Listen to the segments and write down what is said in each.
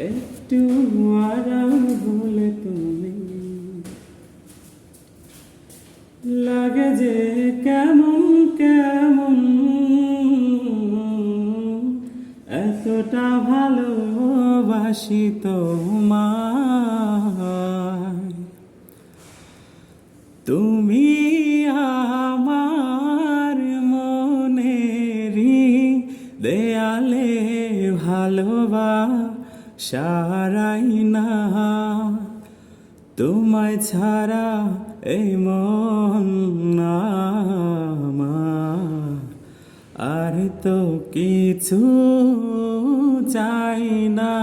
একটু আরাম হলে তুমি লাগে যে কেমন কেমন, এতটা ভালোবাসি তোমায়। তুমি আমার মনেরই দেয়ালে ভালোবাসারাই না, তোমায় ছাড়া এই মন আমার আর তো কিছু চাই না।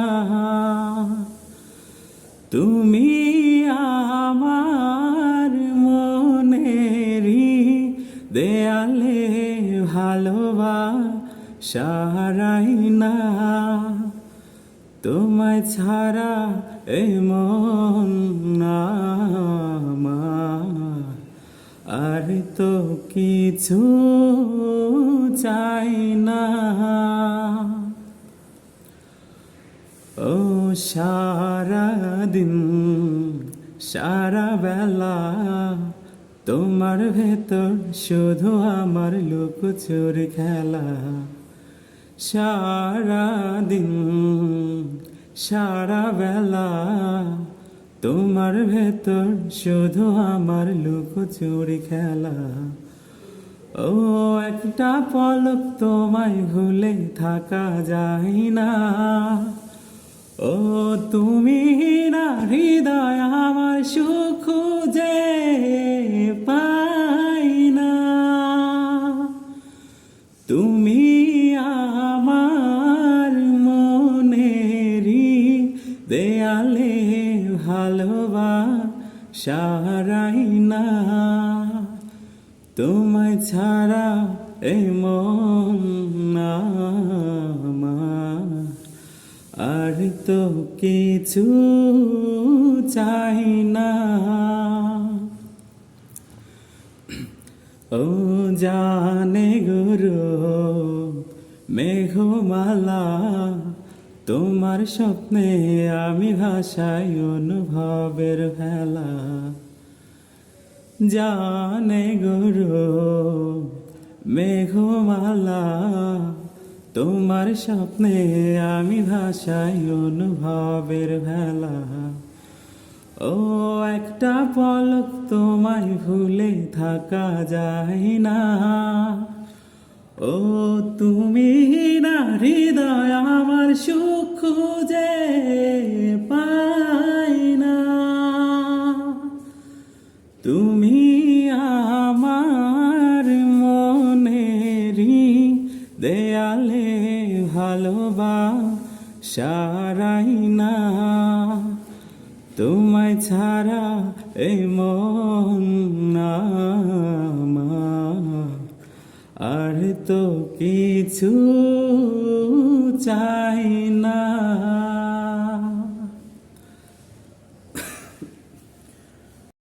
তুমি আমার মনেরই দেয়ালে ভালোবাসারাই না, তোমায় ছাড়া এই মন আমার আর তো কিছু চাই না। ও সারা দিন সারা বেলা তোমার ভেতর শুধু আমার লুকোচুরি খেলা। সারা দিন সারা বেলা তোমার ভেতর শুধু আমার লুকোচুরি খেলা। ও একটা পলক তোমায় ভুলে থাকা যায় না, ও তুমি না হৃদয় আমার সুখ খুঁজে পাই না। তুমি আমার মনেরই দেয়ালে ভালোবাসারাই না, তোমায় ছাড়া এই মন আমার আর তো কিছু চাই না। ও জানে গুরু মেঘমালা, তোমার স্বপ্নে আমি ভাষাই অনুভবের ভেলা। জানে গুরু মেঘমালা, তোমার স্বপ্নে আমি ভাষাই অনুভবের ভেলা। ও একটা পলক তোমায় ভুলে থাকা যায় না, ও তুমি না হৃদয় আমার সুখ খুঁজে পাই না। তুমি আমার মনেরই দেয়ালে ভালোবাসারাই না, তোমায় ছাড়া এই মন আমার আর তো কিছু চাই না।